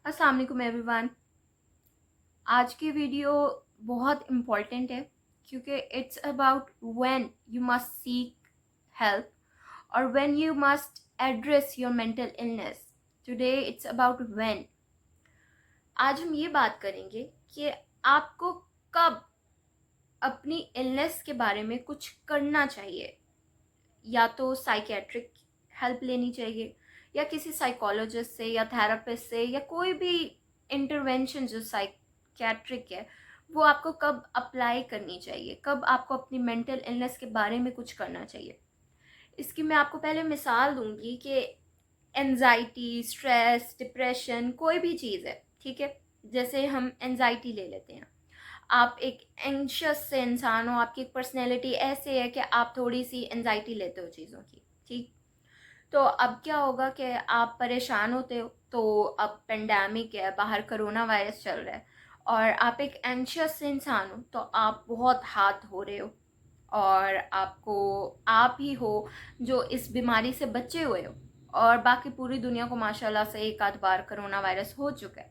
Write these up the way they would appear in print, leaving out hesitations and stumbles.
अस्सलाम वालेकुम एवरीवन। आज की वीडियो बहुत इम्पॉर्टेंट है क्योंकि it's about when you must seek help और when you must address your mental illness. Today it's about when. आज हम ये बात करेंगे कि आपको कब अपनी इलनेस के बारे में कुछ करना चाहिए। या तो साइकेट्रिक हेल्प लेनी चाहिए या किसी साइकोलॉजिस्ट से या थेरेपिस्ट से या कोई भी इंटरवेंशन जो साइकेट्रिक है वो आपको कब अप्लाई करनी चाहिए, कब आपको अपनी मेंटल इलनेस के बारे में कुछ करना चाहिए। इसकी मैं आपको पहले मिसाल दूंगी कि एनजाइटी, स्ट्रेस, डिप्रेशन कोई भी चीज़ है, ठीक है। जैसे हम एनजाइटी ले लेते हैं। आप एक एंशियस से इंसान हो, आपकी पर्सनैलिटी ऐसे है कि आप थोड़ी सी एनजाइटी लेते हो चीज़ों की, ठीक। तो अब क्या होगा कि आप परेशान होते हो, तो अब पेंडेमिक है, बाहर कोरोना वायरस चल रहा है और आप एक एंशियस इंसान हो तो आप बहुत हाथ हो रहे हो और आपको आप ही हो जो इस बीमारी से बचे हुए हो और बाकी पूरी दुनिया को माशाल्लाह से एक आध बार कोरोना वायरस हो चुका है।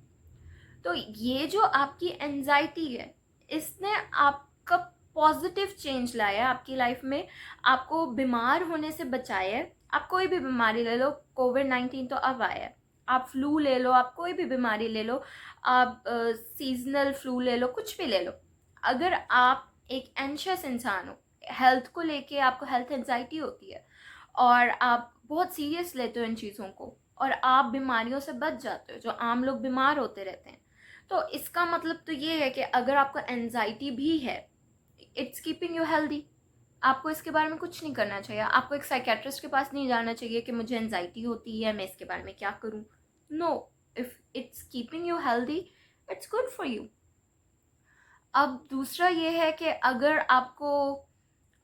तो ये जो आपकी एंजाइटी है इसने आपका पॉजिटिव चेंज लाया है आपकी लाइफ में, आपको बीमार होने से बचाया है। आप कोई भी बीमारी ले लो, कोविड-19 तो अब आया है, आप फ्लू ले लो, आप कोई भी बीमारी ले लो, आप सीजनल फ्लू ले लो, कुछ भी ले लो। अगर आप एक एंशियस इंसान हो, हेल्थ को लेके आपको हेल्थ एंजाइटी होती है और आप बहुत सीरियस लेते हो इन चीज़ों को और आप बीमारियों से बच जाते हो, जो आम लोग बीमार होते रहते हैं। तो इसका मतलब तो ये है कि अगर आपको एनजाइटी भी है, इट्स कीपिंग यू हेल्दी। आपको इसके बारे में कुछ नहीं करना चाहिए, आपको एक साइकेट्रिस्ट के पास नहीं जाना चाहिए कि मुझे एनजाइटी होती है, मैं इसके बारे में क्या करूँ। No, if it's keeping you healthy, it's good for you. अब दूसरा ये है कि अगर आपको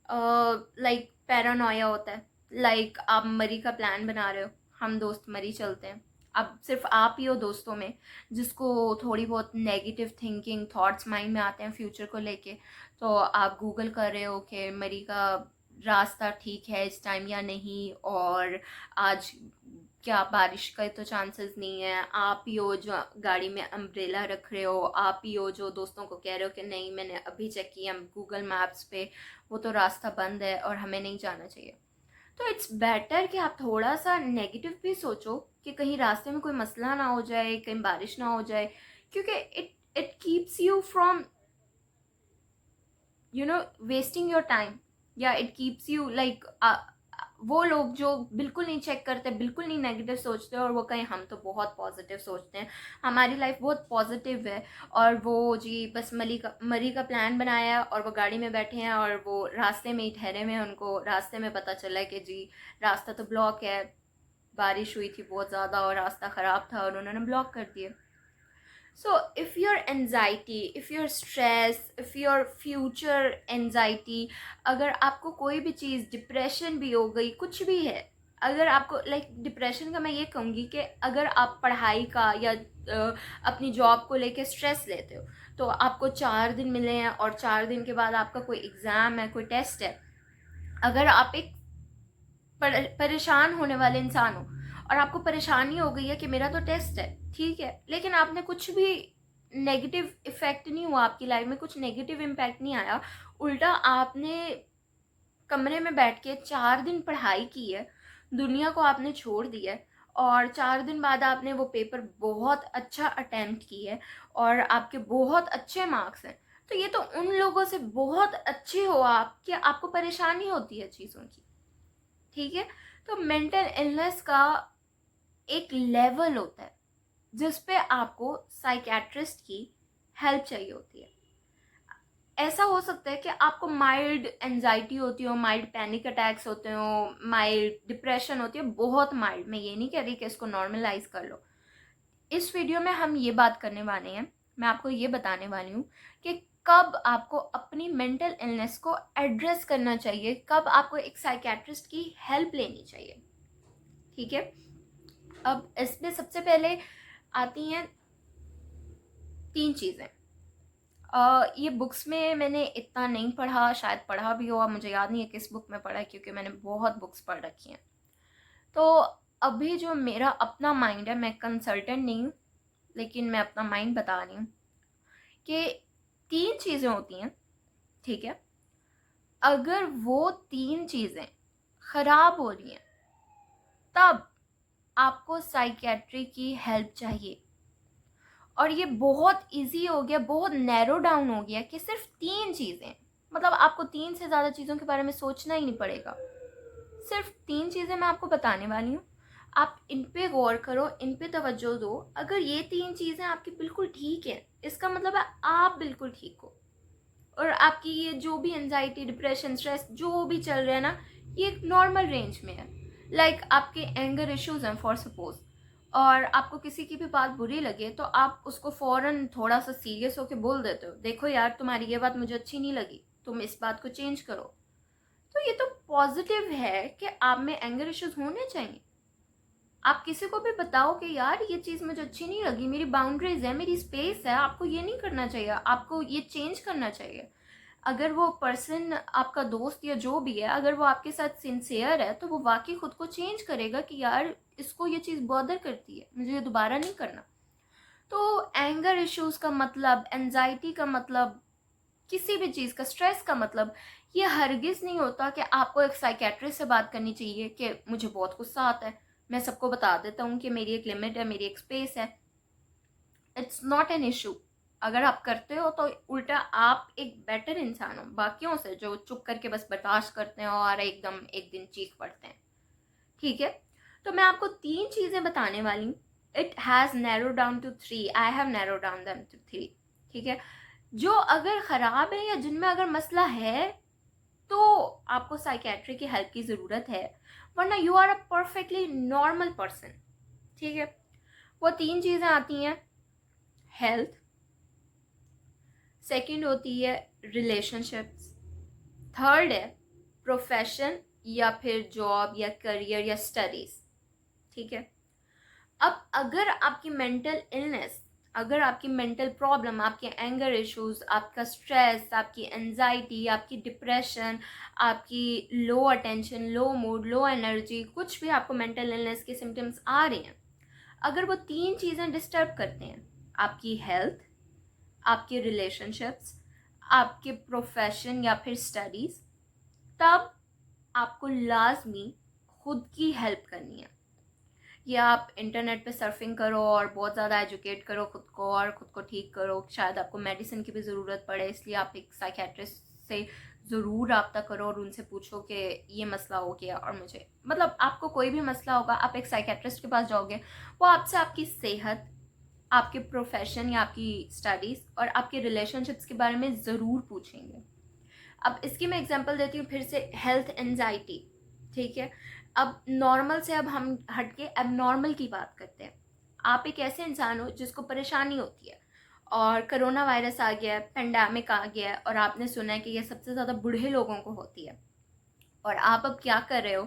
लाइक पैरानोया होता है, लाइक आप मरी का प्लान बना रहे हो, हम दोस्त मरी चलते हैं। अब सिर्फ आप ही हो दोस्तों में जिसको थोड़ी बहुत नेगेटिव थिंकिंग थॉट्स माइंड में आते हैं फ्यूचर को लेके, तो आप गूगल कर रहे हो कि मरी का रास्ता ठीक है इस टाइम या नहीं, और आज क्या बारिश का तो चांसेस नहीं है। आप ही हो जो गाड़ी में अम्ब्रेला रख रहे हो, आप ही हो जो दोस्तों को कह रहे हो कि नहीं मैंने अभी चेक किया गूगल मैप्स पे, वो तो रास्ता बंद है और हमें नहीं जाना चाहिए। तो इट्स बेटर कि आप थोड़ा सा नेगेटिव भी सोचो कि कहीं रास्ते में कोई मसला ना हो जाए, कहीं बारिश ना हो जाए, क्योंकि it it keeps you from wasting your time, या इट कीप्स यू लाइक वो लोग जो बिल्कुल नहीं चेक करते, बिल्कुल नहीं नेगेटिव सोचते और वो कहें हम तो बहुत पॉजिटिव सोचते हैं, हमारी लाइफ बहुत पॉजिटिव है, और वो जी बस मरी का प्लान बनाया और वो गाड़ी में बैठे हैं और वो रास्ते में ही ठहरे हुए हैं, उनको रास्ते में पता चला कि जी रास्ता तो ब्लॉक है, बारिश हुई थी बहुत ज़्यादा और रास्ता ख़राब था और उन्होंने ब्लॉक कर दिया। So if your anxiety, if your stress, if your future anxiety, अगर आपको कोई भी चीज़ डिप्रेशन भी हो गई, कुछ भी है, अगर आपको लाइक डिप्रेशन का मैं ये कहूँगी कि अगर आप पढ़ाई का या अपनी जॉब को लेके स्ट्रेस लेते हो, तो आपको 4 दिन मिले हैं और 4 दिन के बाद आपका कोई एग्ज़ाम है, कोई टेस्ट है। अगर आप एक परेशान होने वाले इंसान हो और आपको परेशानी हो गई है कि मेरा तो टेस्ट है, ठीक है, लेकिन आपने कुछ भी नेगेटिव इफेक्ट नहीं हुआ, आपकी लाइफ में कुछ नेगेटिव इम्पैक्ट नहीं आया, उल्टा आपने कमरे में बैठ के 4 दिन पढ़ाई की है, दुनिया को आपने छोड़ दिया है और 4 दिन बाद आपने वो पेपर बहुत अच्छा अटेम्प्ट की है और आपके बहुत अच्छे मार्क्स हैं, तो ये तो उन लोगों से बहुत अच्छे हो आप कि आपको परेशानी होती है चीज़ों की, ठीक है। तो मेंटल इलनेस का एक लेवल होता है जिस पे आपको साइकेट्रिस्ट की हेल्प चाहिए होती है। ऐसा हो सकता है कि आपको माइल्ड एंजाइटी होती हो, माइल्ड पैनिक अटैक्स होते हो, माइल्ड डिप्रेशन होती है, बहुत माइल्ड, मैं ये नहीं कह रही कि इसको नॉर्मलाइज कर लो। इस वीडियो में हम ये बात करने वाले हैं, मैं आपको ये बताने वाली हूँ कि कब आपको अपनी मेंटल इलनेस को एड्रेस करना चाहिए, कब आपको एक साइकेट्रिस्ट की हेल्प लेनी चाहिए, ठीक है। अब इसमें सबसे पहले आती हैं 3 चीज़ें। ये बुक्स में मैंने इतना नहीं पढ़ा, शायद पढ़ा भी हो, मुझे याद नहीं है किस बुक में पढ़ा है क्योंकि मैंने बहुत बुक्स पढ़ रखी हैं। तो अभी जो मेरा अपना माइंड है, मैं कंसल्टेंट नहीं हूँ, लेकिन मैं अपना माइंड बता रही हूँ कि 3 चीज़ें होती हैं, ठीक है? अगर वो 3 चीज़ें ख़राब हो रही हैं, तब आपको साइकियाट्री की हेल्प चाहिए। और ये बहुत इजी हो गया, बहुत नैरो डाउन हो गया कि सिर्फ 3 चीज़ें, मतलब आपको 3 से ज़्यादा चीज़ों के बारे में सोचना ही नहीं पड़ेगा। सिर्फ 3 चीज़ें मैं आपको बताने वाली हूँ, आप इन पे गौर करो, इन पे तवज्जो दो। अगर ये 3 चीज़ें आपकी बिल्कुल ठीक है, इसका मतलब है आप बिल्कुल ठीक हो, और आपकी ये जो भी एंजाइटी, डिप्रेशन, स्ट्रेस जो भी चल रहा है ना, ये एक नॉर्मल रेंज में है। लाइक आपके एंगर इश्यूज हैं फॉर सपोज, और आपको किसी की भी बात बुरी लगे तो आप उसको फ़ौरन थोड़ा सा सीरियस होकर बोल देते हो, देखो यार तुम्हारी ये बात मुझे अच्छी नहीं लगी, तुम इस बात को चेंज करो। तो ये तो पॉजिटिव है कि आप में एंगर इश्यूज होने चाहिए। आप किसी को भी बताओ कि यार ये चीज़ मुझे अच्छी नहीं लगी, मेरी बाउंड्रीज है, मेरी स्पेस है, आपको ये नहीं करना चाहिए, आपको ये चेंज करना चाहिए। अगर वो पर्सन आपका दोस्त या जो भी है, अगर वो आपके साथ सिंसियर है तो वो वाकई खुद को चेंज करेगा कि यार इसको ये चीज़ बॉदर करती है, मुझे ये दोबारा नहीं करना। तो एंगर इश्यूज का मतलब, एंजाइटी का मतलब, किसी भी चीज़ का, स्ट्रेस का मतलब ये हरगिज़ नहीं होता कि आपको एक साइकेट्रिस्ट से बात करनी चाहिए कि मुझे बहुत गुस्सा आता है, मैं सबको बता देता हूँ कि मेरी एक लिमिट है, मेरी एक स्पेस है। It's not an issue. अगर आप करते हो तो उल्टा आप एक बेटर इंसान हो बाकियों से, जो चुप करके बस बर्दाश्त करते हैं और एकदम एक दिन चीख पड़ते हैं, ठीक है? तो मैं आपको 3 चीज़ें बताने वाली हूँ। It has narrow down to 3, I have narrow down them to 3, ठीक है? जो अगर ख़राब है या जिनमें अगर मसला है तो आपको साइकेट्री की हेल्प की ज़रूरत है, वरना you are a perfectly normal person, ठीक है? वो 3 चीज़ें आती हैं, हेल्थ, सेकंड होती है रिलेशनशिप्स, थर्ड है प्रोफेशन या फिर जॉब या करियर या स्टडीज, ठीक है? अब अगर आपकी मेंटल इलनेस, अगर आपकी मेंटल प्रॉब्लम, आपके एंगर इश्यूज, आपका स्ट्रेस, आपकी एंजाइटी, आपकी डिप्रेशन, आपकी लो अटेंशन, लो मूड, लो एनर्जी, कुछ भी आपको मेंटल इलनेस के सिम्टम्स आ रहे हैं, अगर वो 3 चीज़ें डिस्टर्ब करते हैं, आपकी हेल्थ, आपके रिलेशनशिप्स, आपके प्रोफेशन या फिर स्टडीज़, तब आपको लाजमी खुद की हेल्प करनी है। या आप इंटरनेट पे सर्फिंग करो और बहुत ज़्यादा एजुकेट करो खुद को और खुद को ठीक करो, शायद आपको मेडिसिन की भी ज़रूरत पड़े, इसलिए आप एक साइकेट्रिस्ट से ज़रूर रब्ता करो और उनसे पूछो कि ये मसला हो गया, और मुझे, मतलब आपको कोई भी मसला होगा आप एक साइकेट्रिस्ट के पास जाओगे, वो आपसे आपकी सेहत, आपके प्रोफेशन या आपकी स्टडीज़ और आपके रिलेशनशिप्स के बारे में ज़रूर पूछेंगे। अब इसकी मैं एग्जांपल देती हूँ फिर से, हेल्थ एंजाइटी, ठीक है? अब नॉर्मल से अब हम हट के एबनॉर्मल की बात करते हैं। आप एक ऐसे इंसान हो जिसको परेशानी होती है और कोरोना वायरस आ गया है, पेंडेमिक आ गया है, और आपने सुना है कि ये सबसे ज़्यादा बूढ़े लोगों को होती है। और आप अब क्या कर रहे हो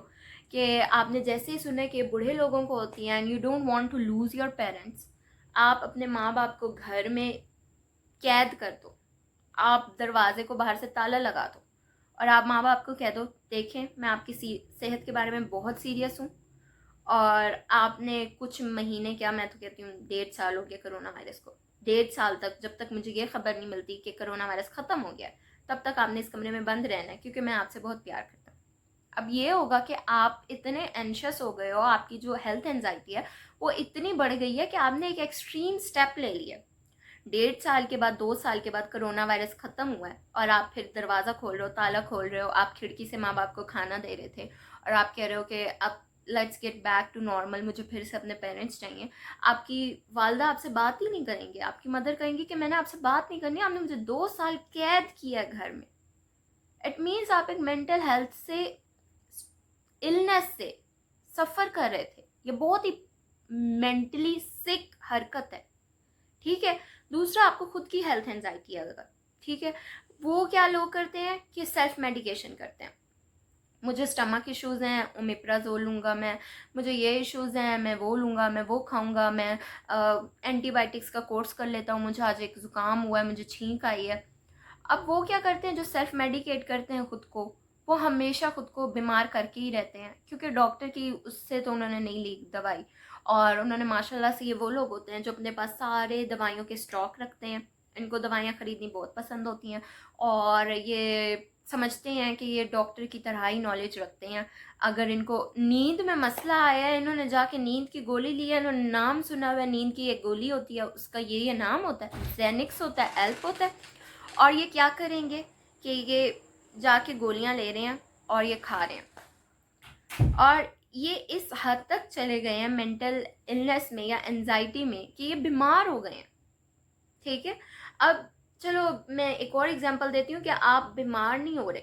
कि आपने जैसे ही सुना कि बूढ़े लोगों को होती है and you don't want to lose your parents, आप अपने माँ बाप को घर में कैद कर दो, आप दरवाजे को बाहर से ताला लगा दो और आप माँ बाप को कह दो, देखें मैं आपकी सेहत के बारे में बहुत सीरियस हूँ, और आपने कुछ महीने, क्या मैं तो कहती हूँ 1.5 साल हो गया कोरोना वायरस को, 1.5 साल तक, जब तक मुझे ये खबर नहीं मिलती कि कोरोना वायरस ख़त्म हो गया, तब तक आपने इस कमरे में बंद रहना है, क्योंकि मैं आपसे बहुत प्यार करता हूँ। अब ये होगा कि आप इतने एंशियस हो गए हो, आपकी जो हेल्थ एंजाइटी है वो इतनी बढ़ गई है कि आपने एक एक्सट्रीम स्टेप ले लिया। 1.5 साल के बाद, 2 साल के बाद कोरोना वायरस खत्म हुआ है और आप फिर दरवाज़ा खोल रहे हो, ताला खोल रहे हो, आप खिड़की से माँ बाप को खाना दे रहे थे और आप कह रहे हो कि अब let's get back to normal, मुझे फिर से अपने पेरेंट्स चाहिए। आपकी वालदा आपसे बात ही नहीं करेंगे, आपकी मदर कहेंगी कि मैंने आपसे बात नहीं करनी, आपने मुझे 2 साल कैद किया है घर में। इट मीन्स आप एक मेंटल हेल्थ से, इलनेस से सफ़र कर रहे थे। ये बहुत ही मेंटली सिक हरकत है, ठीक है? दूसरा, आपको खुद की हेल्थ एंजाइटी है अगर, ठीक है, वो क्या लोग करते हैं कि सेल्फ मेडिकेशन करते हैं। मुझे स्टमक इश्यूज़ हैं, ओमेप्राजोल लूँगा मैं, मुझे ये इश्यूज़ हैं, मैं वो लूँगा, मैं वो खाऊँगा, मैं एंटीबायोटिक्स का कोर्स कर लेता हूँ, मुझे आज एक ज़ुकाम हुआ है, मुझे छींक आई है। अब वो क्या करते हैं, जो सेल्फ मेडिकेट करते हैं खुद को, वो हमेशा खुद को बीमार करके ही रहते हैं, क्योंकि डॉक्टर की उससे तो उन्होंने नहीं ली दवाई, और उन्होंने माशाल्लाह से, ये वो लोग होते हैं जो अपने पास सारे दवाइयों के स्टॉक रखते हैं। इनको दवाइयाँ ख़रीदनी बहुत पसंद होती हैं और ये समझते हैं कि ये डॉक्टर की तरह ही नॉलेज रखते हैं। अगर इनको नींद में मसला आया है, इन्होंने जाके नींद की गोली ली है, इन्होंने नाम सुना हुआ है, नींद की एक गोली होती है, उसका ये नाम होता है, जेनिक्स होता है, एल्प होता है, और ये क्या करेंगे कि ये जाके गोलियां ले रहे हैं और ये खा रहे हैं, और ये इस हद तक चले गए हैं मेंटल इलनेस में या एंजाइटी में कि ये बीमार हो गए हैं। ठीक है, अब चलो मैं एक और एग्जांपल देती हूँ कि आप बीमार नहीं हो रहे,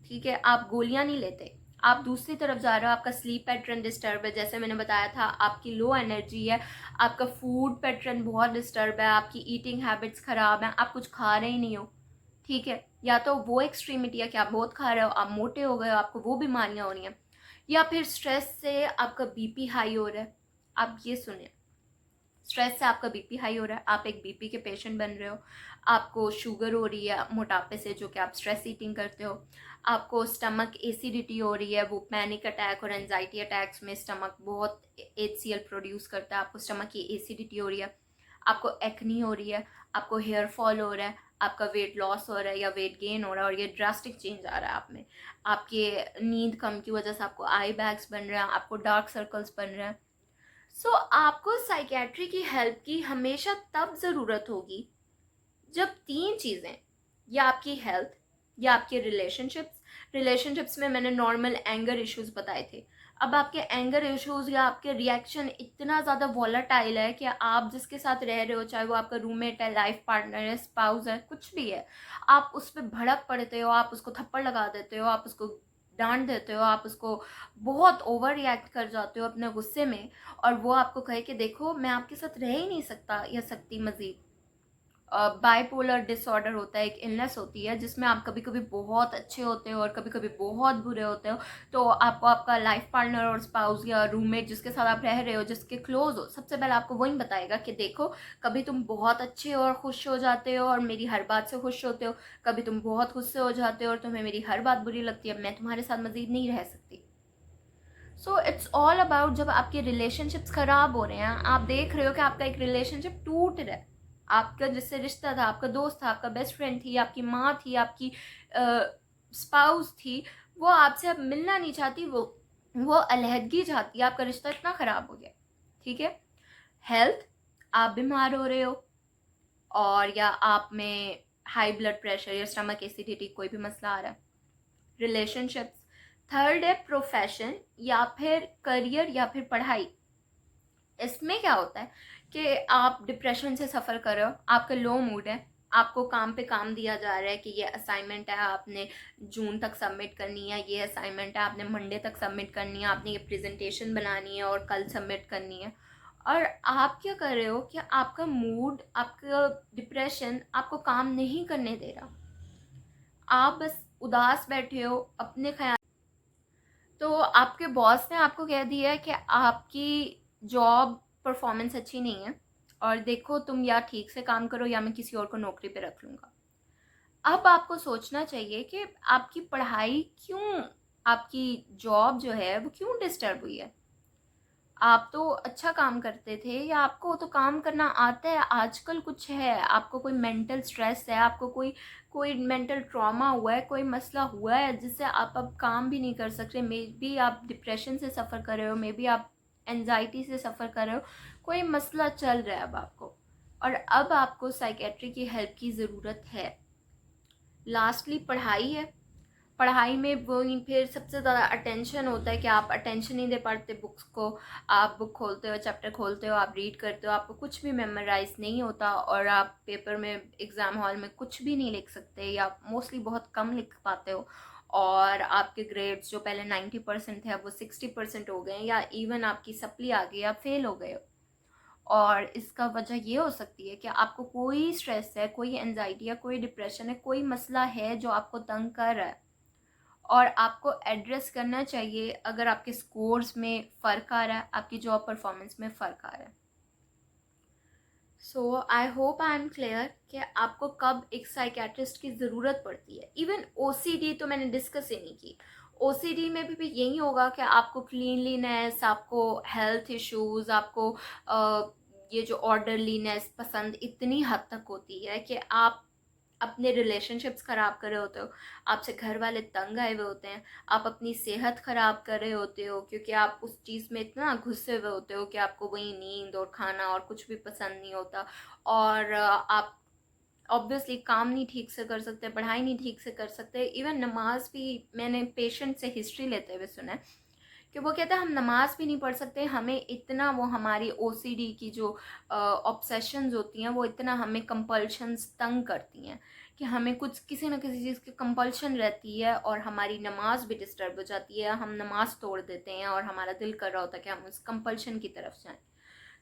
ठीक है, आप गोलियां नहीं लेते, आप दूसरी तरफ जा रहे हो, आपका स्लीप पैटर्न डिस्टर्ब है, जैसे मैंने बताया था, आपकी लो एनर्जी है, आपका फूड पैटर्न बहुत डिस्टर्ब है, आपकी ईटिंग हैबिट्स ख़राब हैं, आप कुछ खा रहे ही नहीं हो, ठीक है, या तो वो एक्सट्रीमिटी है कि आप बहुत खा रहे हो, आप मोटे हो गए हो, आपको वो बीमारियां हो रही हैं, या फिर स्ट्रेस से आपका बीपी हाई हो रहा है। आप ये सुनिए, स्ट्रेस से आपका बीपी हाई हो रहा है, आप एक बीपी के पेशेंट बन रहे हो, आपको शुगर हो रही है मोटापे से, जो कि आप स्ट्रेस ईटिंग करते हो, आपको स्टमक एसिडिटी हो रही है, वो पैनिक अटैक और एंजाइटी अटैक्स में स्टमक बहुत HCl प्रोड्यूस करता है, आपको स्टमक की एसिडिटी हो रही है, आपको एक्नी हो रही है, आपको हेयर फॉल हो रहा है, आपका वेट लॉस हो रहा है या वेट गेन हो रहा है, और ये ड्रास्टिक चेंज आ रहा है आप में, आपके नींद कम की वजह से आपको आई बैग्स बन रहे हैं, आपको डार्क सर्कल्स बन रहे हैं। सो आपको साइकेट्री की हेल्प की हमेशा तब ज़रूरत होगी जब तीन चीज़ें, या आपकी हेल्थ, या आपके रिलेशनशिप्स में मैंने नॉर्मल एंगर इश्यूज बताए थे। अब आपके एंगर इश्यूज या आपके रिएक्शन इतना ज़्यादा वॉलेटाइल है कि आप जिसके साथ रह रहे हो, चाहे वो आपका रूममेट है, लाइफ पार्टनर है, स्पाउस है, कुछ भी है, आप उस पर भड़क पड़ते हो, आप उसको थप्पड़ लगा देते हो, आप उसको डांट देते हो, आप उसको बहुत ओवर रिएक्ट कर जाते हो अपने गुस्से में, और वो आपको कहे कि देखो मैं आपके साथ रह ही नहीं सकता या सकती मज़ीद। बाइपोलर डिसऑर्डर होता है, एक इलनेस होती है जिसमें आप कभी कभी बहुत अच्छे होते हो और कभी कभी बहुत बुरे होते हो। तो आपको आपका लाइफ पार्टनर और स्पाउस या रूममेट जिसके साथ आप रह रहे हो, जिसके क्लोज हो, सबसे पहले आपको वही बताएगा कि देखो कभी तुम बहुत अच्छे और खुश हो जाते हो और मेरी हर बात से खुश होते हो, कभी तुम बहुत गुस्से हो जाते हो और तुम्हें मेरी हर बात बुरी लगती है, मैं तुम्हारे साथ मजीद नहीं रह सकती। सो इट्स ऑल अबाउट, जब आपके रिलेशनशिप्स खराब हो रहे हैं, आप देख रहे हो कि आपका एक रिलेशनशिप टूट रहा है, आपका जिससे रिश्ता था, आपका दोस्त था, आपका बेस्ट फ्रेंड थी, आपकी माँ थी, आपकी स्पाउस थी, वो आपसे अब मिलना नहीं चाहती, वो अलहदगी चाहती है, आपका रिश्ता इतना ख़राब हो गया। ठीक है, हेल्थ, आप बीमार हो रहे हो, और या आप में हाई ब्लड प्रेशर या स्टमक एसिडिटी, कोई भी मसला आ रहा है। रिलेशनशिप्स, थर्ड है प्रोफेशन या फिर करियर या फिर पढ़ाई। इसमें क्या होता है कि आप डिप्रेशन से सफ़र कर रहे हो, आपका लो मूड है, आपको काम पे काम दिया जा रहा है कि ये असाइनमेंट है, आपने जून तक सबमिट करनी है, ये असाइनमेंट है, आपने मंडे तक सबमिट करनी है, आपने ये प्रेजेंटेशन बनानी है और कल सबमिट करनी है, और आप क्या कर रहे हो कि आपका मूड, आपका डिप्रेशन आपको काम नहीं करने दे रहा, आप बस उदास बैठे हो अपने ख्याल। तो आपके बॉस ने आपको कह दिया है कि आपकी जॉब परफॉर्मेंस अच्छी नहीं है, और देखो तुम या ठीक से काम करो या मैं किसी और को नौकरी पे रख लूँगा। अब आपको सोचना चाहिए कि आपकी पढ़ाई क्यों, आपकी जॉब जो है वो क्यों डिस्टर्ब हुई है। आप तो अच्छा काम करते थे, या आपको तो काम करना आता है, आजकल कुछ है, आपको कोई मेंटल स्ट्रेस है, आपको कोई कोई मेंटल ट्रॉमा हुआ है, कोई मसला हुआ है जिससे आप अब काम भी नहीं कर सकते, मे बी आप डिप्रेशन से सफ़र कर रहे हो, मे बी आप एनजाइटी से सफ़र कर रहे हो, कोई मसला चल रहा है अब आपको, और अब आपको साइकेट्री की हेल्प की ज़रूरत है। लास्टली पढ़ाई है, पढ़ाई में वही फिर सबसे ज़्यादा अटेंशन होता है कि आप अटेंशन नहीं दे पाते बुक्स को, आप बुक खोलते हो, चैप्टर खोलते हो, आप रीड करते हो, आपको कुछ भी मेमोराइज नहीं होता, और आप पेपर में, एग्ज़ाम हॉल में कुछ भी नहीं लिख सकते, या मोस्टली बहुत कम लिख पाते हो, और आपके ग्रेड्स जो पहले 90% थे अब वो 60% हो गए, या इवन आपकी सप्ली आ गई, आप फेल हो गए हो। और इसका वजह ये हो सकती है कि आपको कोई स्ट्रेस है, कोई एनजाइटी है, कोई डिप्रेशन है, कोई मसला है जो आपको तंग कर रहा है, और आपको एड्रेस करना चाहिए अगर आपके स्कोर्स में फ़र्क आ रहा है, आपकी जॉब परफॉर्मेंस में फ़र्क आ रहा है। So I hope I am clear कि आपको कब एक साइकेट्रिस्ट की ज़रूरत पड़ती है. इवन ओसीडी तो मैंने डिस्कस ही नहीं की. ओसीडी में भी यही होगा कि आपको क्लीनलीनेस, आपको हेल्थ इश्यूज, आपको ये जो ऑर्डरलीनेस पसंद इतनी हद तक होती है कि आप अपने रिलेशनशिप्स ख़राब कर रहे होते हो, आपसे घर वाले तंग आए हुए होते हैं, आप अपनी सेहत ख़राब कर रहे होते हो क्योंकि आप उस चीज़ में इतना घुसे हुए होते हो कि आपको वही नींद और खाना और कुछ भी पसंद नहीं होता. और आप ऑब्वियसली काम नहीं ठीक से कर सकते, पढ़ाई नहीं ठीक से कर सकते. इवन नमाज भी मैंने पेशेंट से हिस्ट्री लेते हुए सुना है कि वो कहते हैं हम नमाज भी नहीं पढ़ सकते, हमें इतना वो हमारी ओसीडी की जो ऑब्सेशंस होती हैं वो इतना हमें कंपल्शंस तंग करती हैं कि हमें कुछ किसी न किसी चीज़ की कंपल्शन रहती है और हमारी नमाज भी डिस्टर्ब हो जाती है. हम नमाज तोड़ देते हैं और हमारा दिल कर रहा होता है कि हम उस कंपल्शन की तरफ जाएं.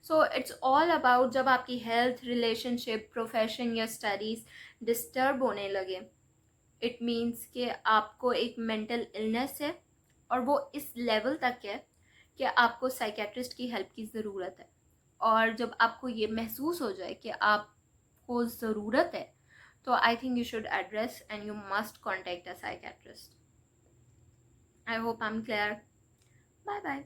सो इट्स ऑल अबाउट जब आपकी हेल्थ, रिलेशनशिप, प्रोफेशन या स्टडीज़ डिस्टर्ब होने लगे, इट मीन्स कि आपको एक मेंटल इलनेस है और वो इस लेवल तक है कि आपको साइकेट्रिस्ट की हेल्प की ज़रूरत है. और जब आपको ये महसूस हो जाए कि आपको ज़रूरत है, तो I think you should address and you must contact a psychiatrist. I hope I am clear. Bye bye.